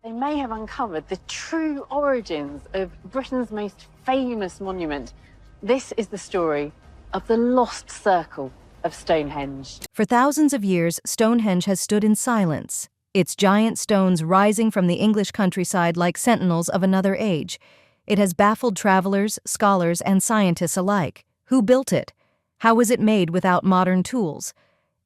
They may have uncovered the true origins of Britain's most famous monument. This is the story of the lost circle of Stonehenge. For thousands of years, Stonehenge has stood in silence, its giant stones rising from the English countryside like sentinels of another age. It has baffled travelers, scholars, and scientists alike. Who built it? How was it made without modern tools?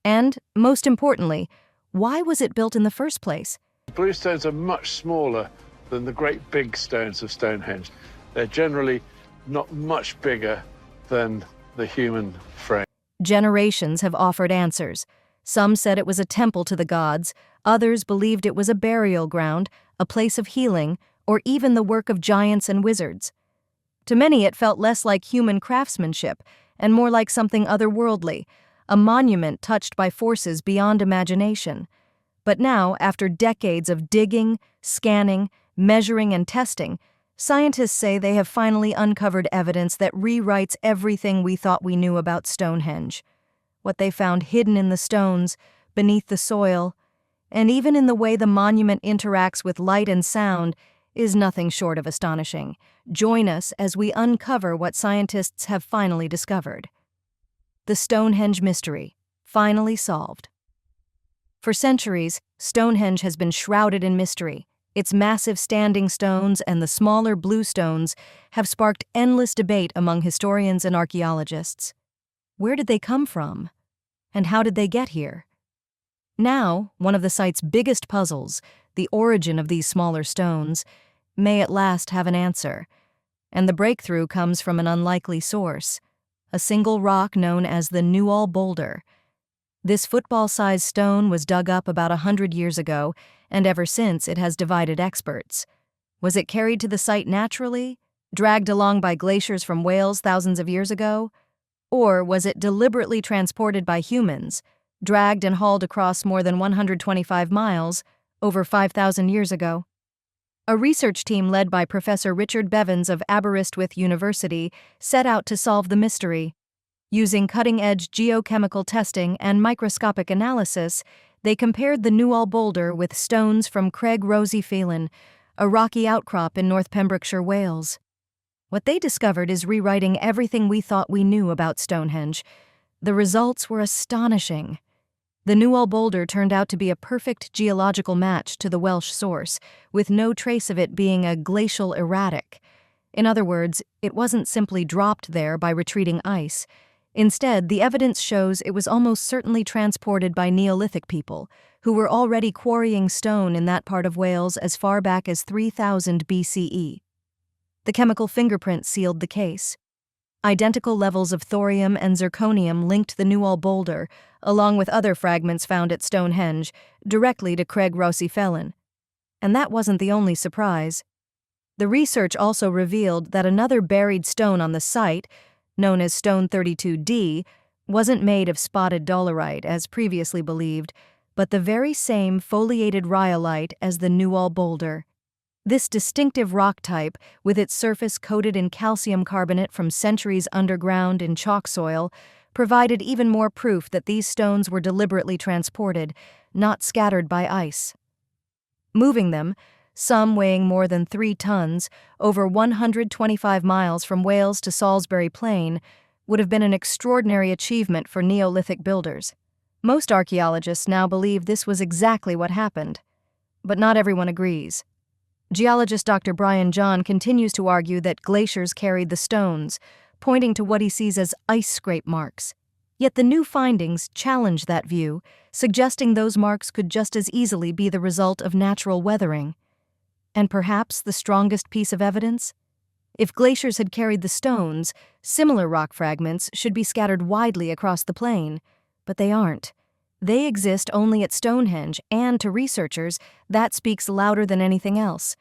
And, most importantly, why was it built in the first place? Blue stones are much smaller than the great big stones of Stonehenge. They're generally not much bigger than the human frame. Generations have offered answers. Some said it was a temple to the gods, others believed it was a burial ground, a place of healing, or even the work of giants and wizards. To many it felt less like human craftsmanship and more like something otherworldly, a monument touched by forces beyond imagination. But now, after decades of digging, scanning, measuring, and testing, scientists say they have finally uncovered evidence that rewrites everything we thought we knew about Stonehenge. What they found hidden in the stones, beneath the soil, and even in the way the monument interacts with light and sound is nothing short of astonishing. Join us as we uncover what scientists have finally discovered. The Stonehenge mystery, finally solved. For centuries, Stonehenge has been shrouded in mystery. Its massive standing stones and the smaller blue stones have sparked endless debate among historians and archaeologists. Where did they come from? And how did they get here? Now, one of the site's biggest puzzles, the origin of these smaller stones, may at last have an answer. And the breakthrough comes from an unlikely source, a single rock known as the Newall Boulder. This football-sized stone was dug up about 100 years ago, and ever since it has divided experts. Was it carried to the site naturally, dragged along by glaciers from Wales thousands of years ago? Or was it deliberately transported by humans, dragged and hauled across more than 125 miles, over 5,000 years ago? A research team led by Professor Richard Bevans of Aberystwyth University set out to solve the mystery. Using cutting-edge geochemical testing and microscopic analysis, they compared the Newall Boulder with stones from Craig Rosy Phelan, a rocky outcrop in North Pembrokeshire, Wales. What they discovered is rewriting everything we thought we knew about Stonehenge. The results were astonishing. The Newall Boulder turned out to be a perfect geological match to the Welsh source, with no trace of it being a glacial erratic. In other words, it wasn't simply dropped there by retreating ice. Instead, the evidence shows it was almost certainly transported by Neolithic people, who were already quarrying stone in that part of Wales as far back as 3000 BCE. The chemical fingerprint sealed the case. Identical levels of thorium and zirconium linked the Newall Boulder, along with other fragments found at Stonehenge, directly to Craig Rosy Phelan. And that wasn't the only surprise. The research also revealed that another buried stone on the site, known as Stone 32D, wasn't made of spotted dolerite, as previously believed, but the very same foliated rhyolite as the Newall Boulder. This distinctive rock type, with its surface coated in calcium carbonate from centuries underground in chalk soil, provided even more proof that these stones were deliberately transported, not scattered by ice. Moving them, some weighing more than 3 tons, over 125 miles from Wales to Salisbury Plain, would have been an extraordinary achievement for Neolithic builders. Most archaeologists now believe this was exactly what happened. But not everyone agrees. Geologist Dr. Brian John continues to argue that glaciers carried the stones, pointing to what he sees as ice scrape marks. Yet the new findings challenge that view, suggesting those marks could just as easily be the result of natural weathering. And perhaps the strongest piece of evidence? If glaciers had carried the stones, similar rock fragments should be scattered widely across the plain, but they aren't. They exist only at Stonehenge, and to researchers, that speaks louder than anything else.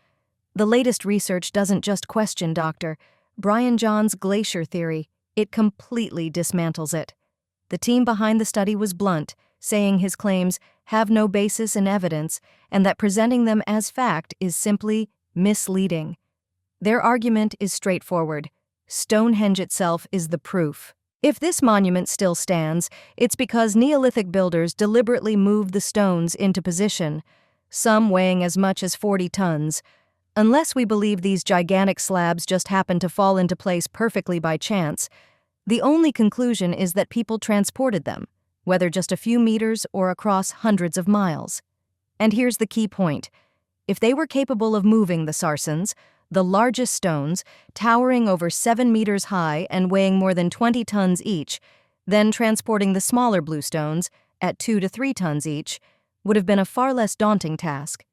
The latest research doesn't just question Dr. Brian John's glacier theory, it completely dismantles it. The team behind the study was blunt, saying his claims have no basis in evidence and that presenting them as fact is simply misleading. Their argument is straightforward. Stonehenge itself is the proof. If this monument still stands, it's because Neolithic builders deliberately moved the stones into position. some weighing as much as 40 tons. Unless we believe these gigantic slabs just happened to fall into place perfectly by chance, the only conclusion is that people transported them, whether just a few meters or across hundreds of miles. And here's the key point. If they were capable of moving the sarsens, the largest stones, towering over 7 meters high and weighing more than 20 tons each, then transporting the smaller blue stones, at 2 to 3 tons each, would have been a far less daunting task.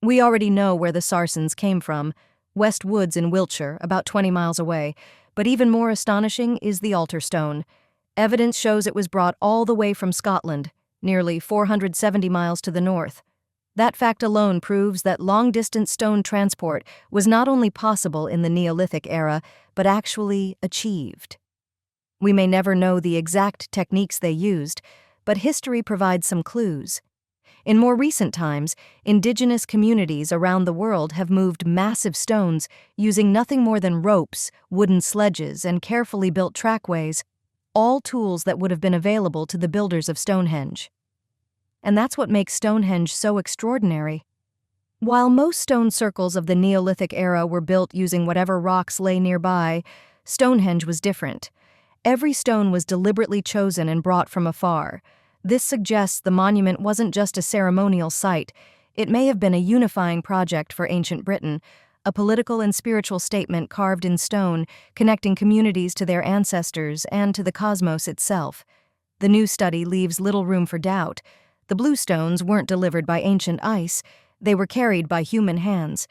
We already know where the sarsens came from, West Woods in Wiltshire, about 20 miles away, but even more astonishing is the altar stone. Evidence shows it was brought all the way from Scotland, nearly 470 miles to the north. That fact alone proves that long-distance stone transport was not only possible in the Neolithic era, but actually achieved. We may never know the exact techniques they used, but history provides some clues. In more recent times, indigenous communities around the world have moved massive stones using nothing more than ropes, wooden sledges, and carefully built trackways, all tools that would have been available to the builders of Stonehenge. And that's what makes Stonehenge so extraordinary. While most stone circles of the Neolithic era were built using whatever rocks lay nearby, Stonehenge was different. Every stone was deliberately chosen and brought from afar. This suggests the monument wasn't just a ceremonial site. It may have been a unifying project for ancient Britain, a political and spiritual statement carved in stone, connecting communities to their ancestors and to the cosmos itself. The new study leaves little room for doubt. The blue stones weren't delivered by ancient ice, they were carried by human hands.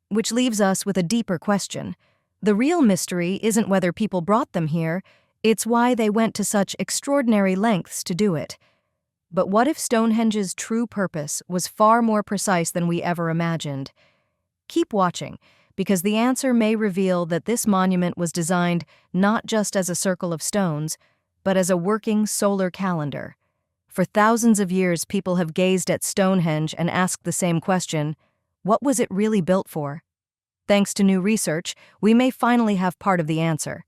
Which leaves us with a deeper question. The real mystery isn't whether people brought them here, it's why they went to such extraordinary lengths to do it. But what if Stonehenge's true purpose was far more precise than we ever imagined? Keep watching, because the answer may reveal that this monument was designed not just as a circle of stones, but as a working solar calendar. For thousands of years, people have gazed at Stonehenge and asked the same question: what was it really built for? Thanks to new research, we may finally have part of the answer.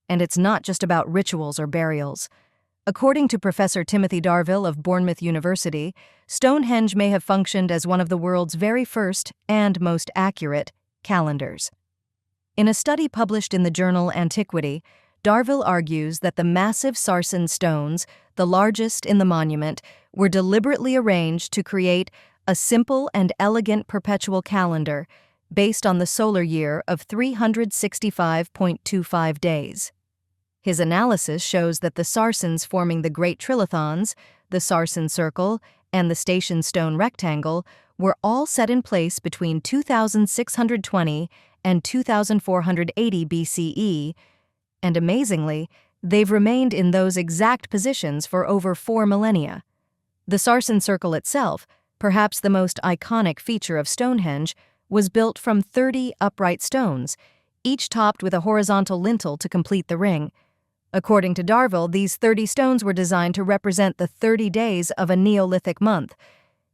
And it's not just about rituals or burials. According to Professor Timothy Darvill of Bournemouth University, Stonehenge may have functioned as one of the world's very first and most accurate calendars. In a study published in the journal Antiquity, Darvill argues that the massive sarsen stones, the largest in the monument, were deliberately arranged to create a simple and elegant perpetual calendar based on the solar year of 365.25 days. His analysis shows that the sarsens forming the Great Trilithons, the sarsen circle, and the station stone rectangle were all set in place between 2620 and 2480 BCE, and amazingly, they've remained in those exact positions for over 4 millennia. The sarsen circle itself, perhaps the most iconic feature of Stonehenge, was built from 30 upright stones, each topped with a horizontal lintel to complete the ring. According to Darvill, these 30 stones were designed to represent the 30 days of a Neolithic month.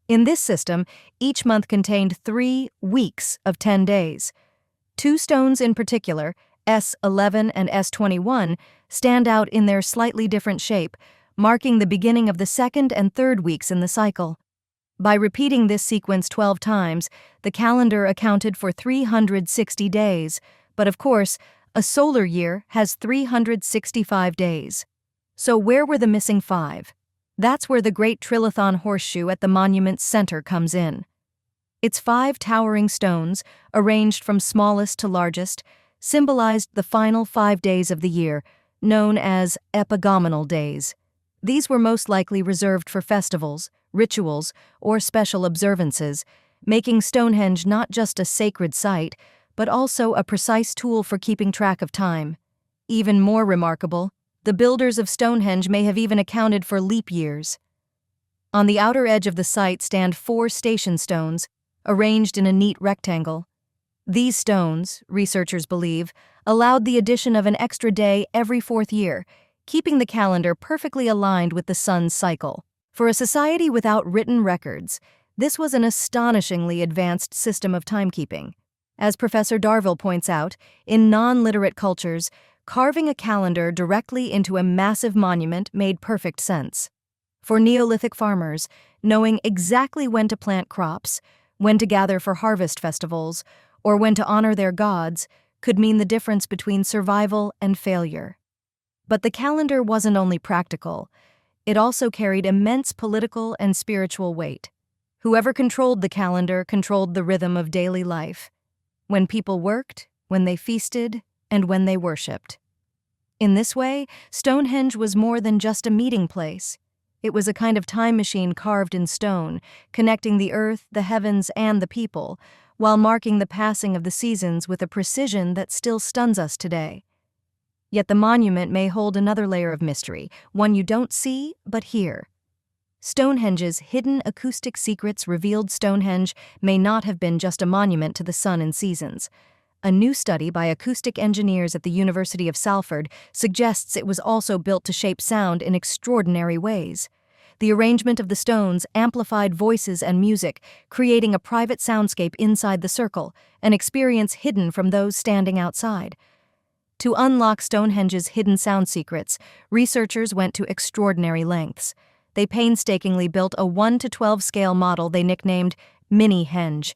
In this system, each month contained 3 weeks of 10 days. 2 stones in particular, S11 and S21, stand out in their slightly different shape, marking the beginning of the second and third weeks in the cycle. By repeating this sequence 12 times, the calendar accounted for 360 days, but of course, a solar year has 365 days. So where were the missing 5? That's where the Great Trilithon horseshoe at the monument's center comes in. Its 5 towering stones, arranged from smallest to largest, symbolized the final 5 days of the year, known as epagomenal days. These were most likely reserved for festivals, rituals, or special observances, making Stonehenge not just a sacred site, but also a precise tool for keeping track of time. Even more remarkable, the builders of Stonehenge may have even accounted for leap years. On the outer edge of the site stand 4 station stones, arranged in a neat rectangle. These stones, researchers believe, allowed the addition of an extra day every 4th year, keeping the calendar perfectly aligned with the sun's cycle. For a society without written records, this was an astonishingly advanced system of timekeeping. As Professor Darvill points out, in non-literate cultures, carving a calendar directly into a massive monument made perfect sense. For Neolithic farmers, knowing exactly when to plant crops, when to gather for harvest festivals, or when to honor their gods, could mean the difference between survival and failure. But the calendar wasn't only practical, it also carried immense political and spiritual weight. Whoever controlled the calendar controlled the rhythm of daily life, when people worked, when they feasted, and when they worshipped. In this way, Stonehenge was more than just a meeting place. It was a kind of time machine carved in stone, connecting the earth, the heavens, and the people, while marking the passing of the seasons with a precision that still stuns us today. Yet the monument may hold another layer of mystery, one you don't see but hear. Stonehenge's hidden acoustic secrets revealed Stonehenge may not have been just a monument to the sun and seasons. A new study by acoustic engineers at the University of Salford suggests it was also built to shape sound in extraordinary ways. The arrangement of the stones amplified voices and music, creating a private soundscape inside the circle, an experience hidden from those standing outside. To unlock Stonehenge's hidden sound secrets, researchers went to extraordinary lengths. They painstakingly built a 1:12 scale model they nicknamed Mini-Henge.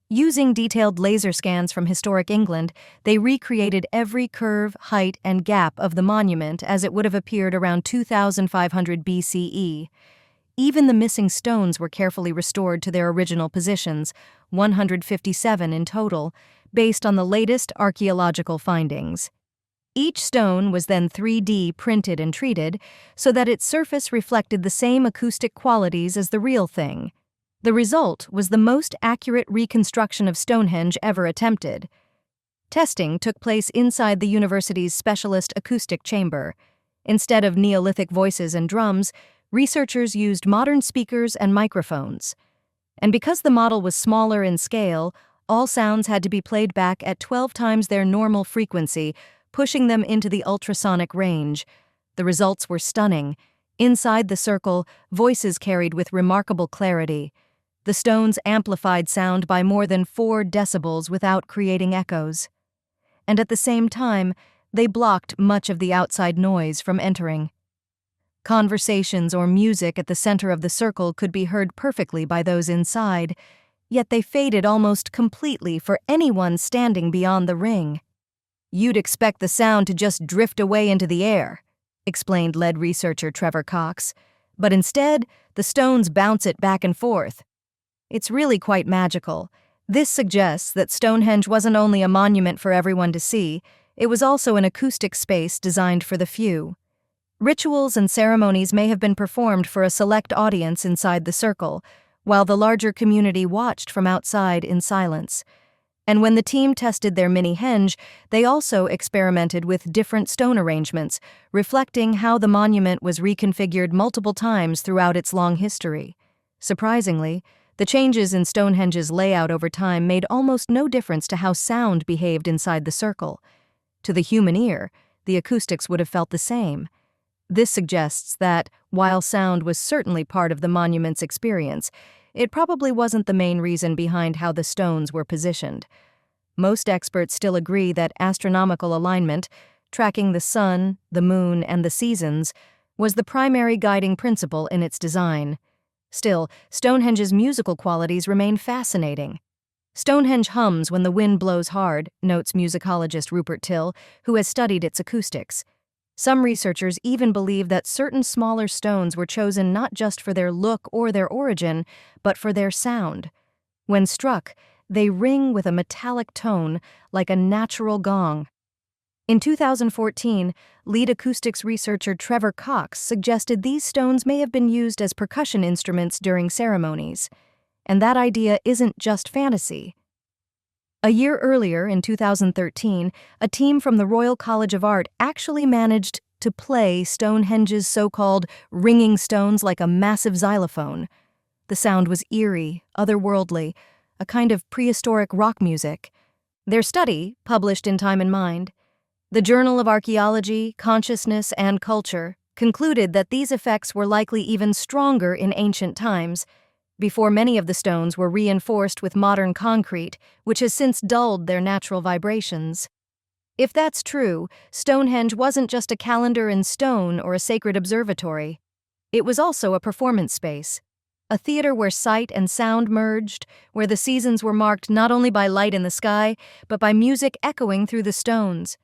Using detailed laser scans from historic England, they recreated every curve, height, and gap of the monument as it would have appeared around 2500 BCE. Even the missing stones were carefully restored to their original positions, 157 in total, based on the latest archaeological findings. Each stone was then 3D printed and treated so that its surface reflected the same acoustic qualities as the real thing. The result was the most accurate reconstruction of Stonehenge ever attempted. Testing took place inside the university's specialist acoustic chamber. Instead of Neolithic voices and drums, researchers used modern speakers and microphones. And because the model was smaller in scale, all sounds had to be played back at 12 times their normal frequency, pushing them into the ultrasonic range. The results were stunning. Inside the circle, voices carried with remarkable clarity. The stones amplified sound by more than 4 decibels without creating echoes. And at the same time, they blocked much of the outside noise from entering. Conversations or music at the center of the circle could be heard perfectly by those inside, yet they faded almost completely for anyone standing beyond the ring. "You'd expect the sound to just drift away into the air," explained lead researcher Trevor Cox, "but instead, the stones bounce it back and forth. It's really quite magical." This suggests that Stonehenge wasn't only a monument for everyone to see, it was also an acoustic space designed for the few. Rituals and ceremonies may have been performed for a select audience inside the circle, while the larger community watched from outside in silence. And when the team tested their mini-henge, they also experimented with different stone arrangements, reflecting how the monument was reconfigured multiple times throughout its long history. Surprisingly, the changes in Stonehenge's layout over time made almost no difference to how sound behaved inside the circle. To the human ear, the acoustics would have felt the same. This suggests that, while sound was certainly part of the monument's experience, it probably wasn't the main reason behind how the stones were positioned. Most experts still agree that astronomical alignment, tracking the sun, the moon, and the seasons, was the primary guiding principle in its design. Still, Stonehenge's musical qualities remain fascinating. "Stonehenge hums when the wind blows hard," notes musicologist Rupert Till, who has studied its acoustics. Some researchers even believe that certain smaller stones were chosen not just for their look or their origin, but for their sound. When struck, they ring with a metallic tone like a natural gong. In 2014, lead acoustics researcher Trevor Cox suggested these stones may have been used as percussion instruments during ceremonies. And that idea isn't just fantasy. A year earlier, in 2013, a team from the Royal College of Art actually managed to play Stonehenge's so-called ringing stones like a massive xylophone. The sound was eerie, otherworldly, a kind of prehistoric rock music. Their study, published in Time and Mind, the Journal of Archaeology, Consciousness, and Culture, concluded that these effects were likely even stronger in ancient times, before many of the stones were reinforced with modern concrete, which has since dulled their natural vibrations. If that's true, Stonehenge wasn't just a calendar in stone or a sacred observatory. It was also a performance space, a theater where sight and sound merged, where the seasons were marked not only by light in the sky, but by music echoing through the stones.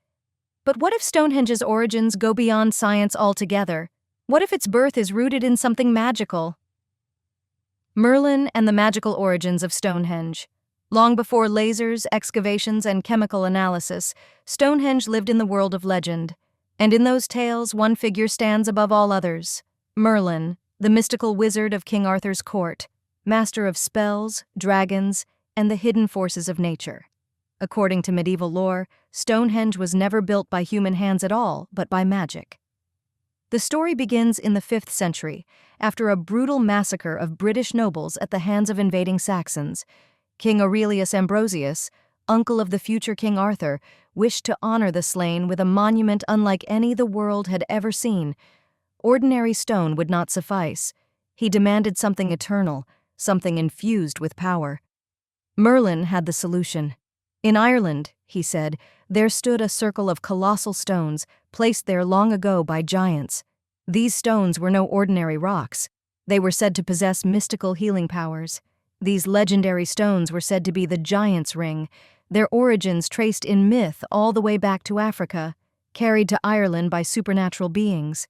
But what if Stonehenge's origins go beyond science altogether? What if its birth is rooted in something magical? Merlin and the magical origins of Stonehenge. Long before lasers, excavations, and chemical analysis, Stonehenge lived in the world of legend. And in those tales, one figure stands above all others: Merlin, the mystical wizard of King Arthur's court, master of spells, dragons, and the hidden forces of nature. According to medieval lore, Stonehenge was never built by human hands at all, but by magic. The story begins in the 5th century, after a brutal massacre of British nobles at the hands of invading Saxons. King Aurelius Ambrosius, uncle of the future King Arthur, wished to honor the slain with a monument unlike any the world had ever seen. Ordinary stone would not suffice. He demanded something eternal, something infused with power. Merlin had the solution. In Ireland, he said, there stood a circle of colossal stones placed there long ago by giants. These stones were no ordinary rocks. They were said to possess mystical healing powers. These legendary stones were said to be the Giant's Ring, their origins traced in myth all the way back to Africa, carried to Ireland by supernatural beings.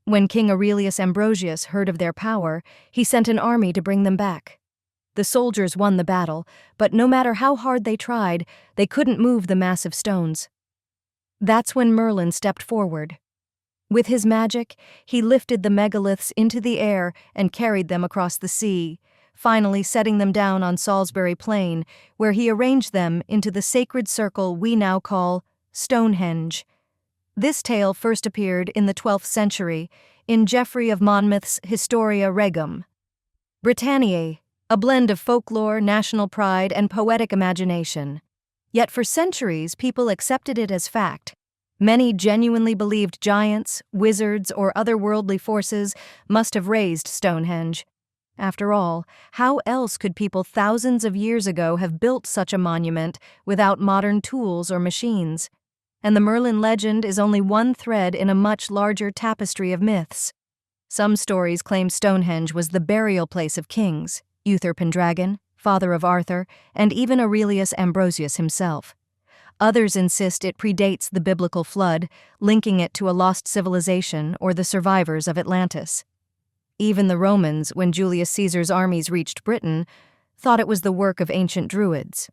When King Aurelius Ambrosius heard of their power, he sent an army to bring them back. The soldiers won the battle, but no matter how hard they tried, they couldn't move the massive stones. That's when Merlin stepped forward. With his magic, he lifted the megaliths into the air and carried them across the sea, finally setting them down on Salisbury Plain, where he arranged them into the sacred circle we now call Stonehenge. This tale first appeared in the 12th century in Geoffrey of Monmouth's Historia Regum. Britanniae, a blend of folklore, national pride, and poetic imagination. Yet for centuries, people accepted it as fact. Many genuinely believed giants, wizards, or otherworldly forces must have raised Stonehenge. After all, how else could people thousands of years ago have built such a monument without modern tools or machines? And the Merlin legend is only one thread in a much larger tapestry of myths. Some stories claim Stonehenge was the burial place of kings, Uther Pendragon, father of Arthur, and even Aurelius Ambrosius himself. Others insist it predates the biblical flood, linking it to a lost civilization or the survivors of Atlantis. Even the Romans, when Julius Caesar's armies reached Britain, thought it was the work of ancient Druids.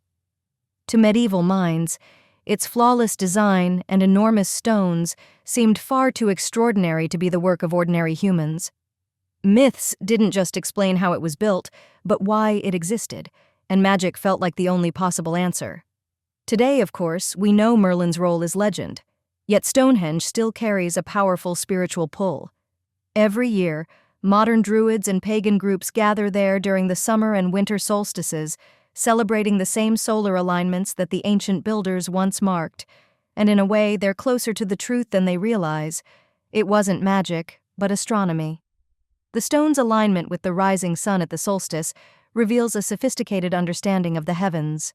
To medieval minds, its flawless design and enormous stones seemed far too extraordinary to be the work of ordinary humans. Myths didn't just explain how it was built, but why it existed, and magic felt like the only possible answer. Today, of course, we know Merlin's role is legend, yet Stonehenge still carries a powerful spiritual pull. Every year, modern Druids and pagan groups gather there during the summer and winter solstices, celebrating the same solar alignments that the ancient builders once marked, and in a way they're closer to the truth than they realize. It wasn't magic, but astronomy. The stone's alignment with the rising sun at the solstice reveals a sophisticated understanding of the heavens.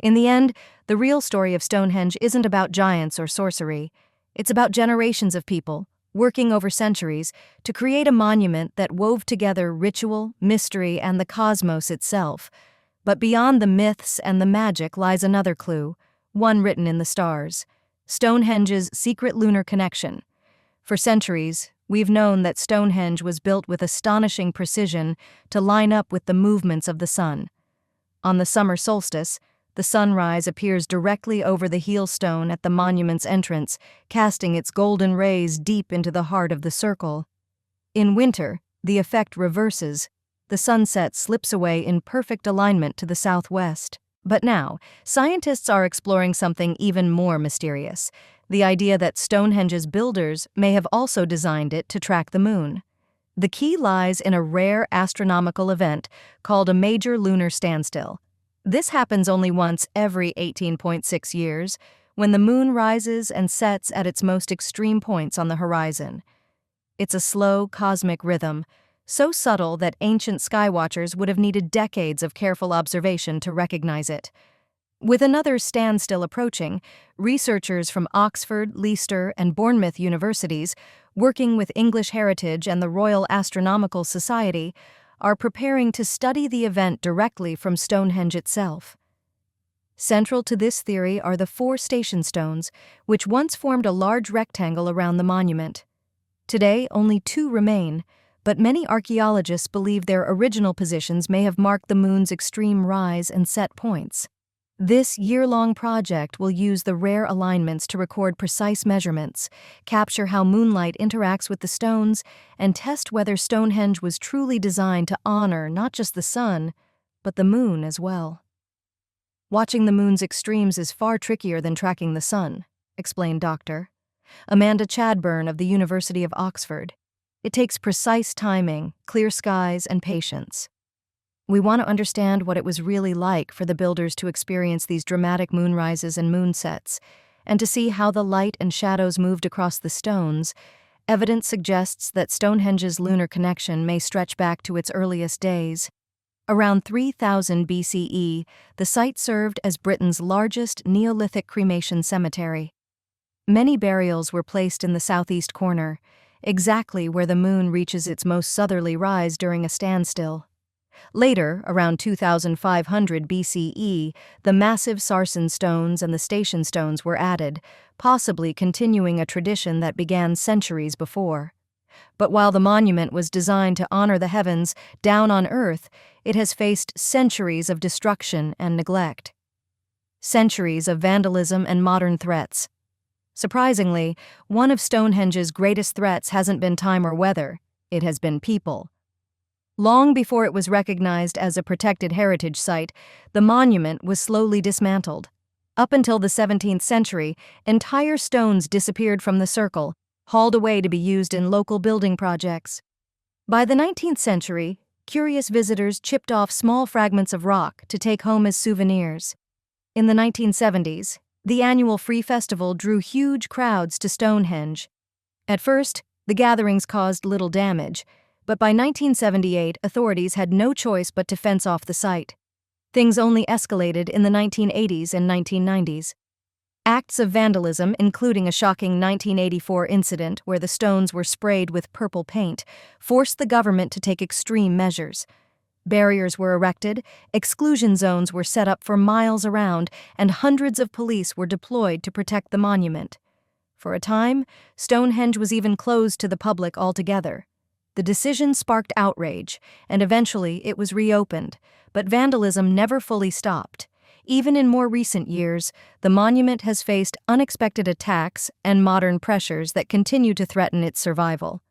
In the end, the real story of Stonehenge isn't about giants or sorcery. It's about generations of people, working over centuries, to create a monument that wove together ritual, mystery, and the cosmos itself. But beyond the myths and the magic lies another clue, one written in the stars: Stonehenge's secret lunar connection. For centuries, we've known that Stonehenge was built with astonishing precision to line up with the movements of the sun. On the summer solstice, the sunrise appears directly over the heel stone at the monument's entrance, casting its golden rays deep into the heart of the circle. In winter, the effect reverses. The sunset slips away in perfect alignment to the southwest. But now, scientists are exploring something even more mysterious: the idea that Stonehenge's builders may have also designed it to track the moon. The key lies in a rare astronomical event called a major lunar standstill. This happens only once every 18.6 years, when the moon rises and sets at its most extreme points on the horizon. It's a slow, cosmic rhythm, so subtle that ancient skywatchers would have needed decades of careful observation to recognize it. With another standstill approaching, researchers from Oxford, Leicester, and Bournemouth universities, working with English Heritage and the Royal Astronomical Society, are preparing to study the event directly from Stonehenge itself. Central to this theory are the 4 station stones, which once formed a large rectangle around the monument. Today, only 2 remain, but many archaeologists believe their original positions may have marked the moon's extreme rise and set points. This year-long project will use the rare alignments to record precise measurements, capture how moonlight interacts with the stones, and test whether Stonehenge was truly designed to honor not just the sun, but the moon as well. Watching the moon's extremes is far trickier than tracking the sun, explained Dr. Amanda Chadburn of the University of Oxford. It takes precise timing, clear skies, and patience. We want to understand what it was really like for the builders to experience these dramatic moonrises and moonsets, and to see how the light and shadows moved across the stones. Evidence suggests that Stonehenge's lunar connection may stretch back to its earliest days. Around 3000 BCE, the site served as Britain's largest Neolithic cremation cemetery. Many burials were placed in the southeast corner, exactly where the moon reaches its most southerly rise during a standstill. Later, around 2500 BCE, the massive sarsen stones and the station stones were added, possibly continuing a tradition that began centuries before. But while the monument was designed to honor the heavens, down on Earth, it has faced centuries of destruction and neglect. Centuries of vandalism and modern threats. Surprisingly, one of Stonehenge's greatest threats hasn't been time or weather, it has been people. Long before it was recognized as a protected heritage site, the monument was slowly dismantled. Up until the 17th century, entire stones disappeared from the circle, hauled away to be used in local building projects. By the 19th century, curious visitors chipped off small fragments of rock to take home as souvenirs. In the 1970s, the annual Free Festival drew huge crowds to Stonehenge. At first, the gatherings caused little damage, but by 1978, authorities had no choice but to fence off the site. Things only escalated in the 1980s and 1990s. Acts of vandalism, including a shocking 1984 incident where the stones were sprayed with purple paint, forced the government to take extreme measures. Barriers were erected, exclusion zones were set up for miles around, and hundreds of police were deployed to protect the monument. For a time, Stonehenge was even closed to the public altogether. The decision sparked outrage, and eventually it was reopened, but vandalism never fully stopped. Even in more recent years, the monument has faced unexpected attacks and modern pressures that continue to threaten its survival.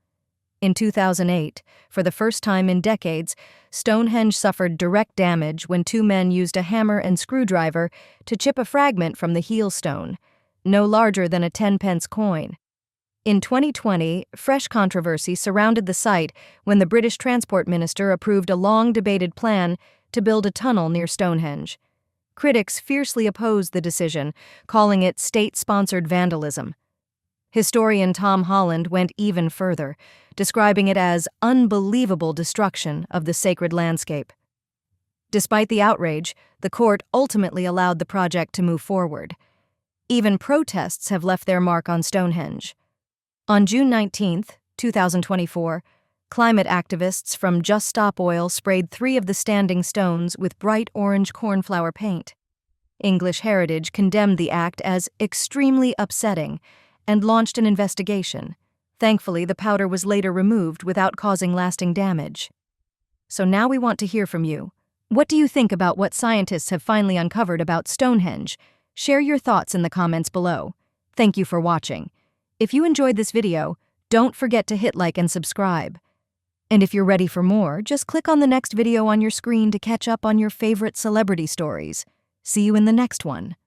In 2008, for the first time in decades, Stonehenge suffered direct damage when 2 men used a hammer and screwdriver to chip a fragment from the heel stone, no larger than a 10-pence coin. In 2020, fresh controversy surrounded the site when the British Transport Minister approved a long-debated plan to build a tunnel near Stonehenge. Critics fiercely opposed the decision, calling it state-sponsored vandalism. Historian Tom Holland went even further, describing it as unbelievable destruction of the sacred landscape. Despite the outrage, the court ultimately allowed the project to move forward. Even protests have left their mark on Stonehenge. On June 19, 2024, climate activists from Just Stop Oil sprayed 3 of the standing stones with bright orange cornflower paint. English Heritage condemned the act as extremely upsetting and launched an investigation. Thankfully, the powder was later removed without causing lasting damage. So now we want to hear from you. What do you think about what scientists have finally uncovered about Stonehenge? Share your thoughts in the comments below. Thank you for watching. If you enjoyed this video, don't forget to hit like and subscribe. And if you're ready for more, just click on the next video on your screen to catch up on your favorite celebrity stories. See you in the next one.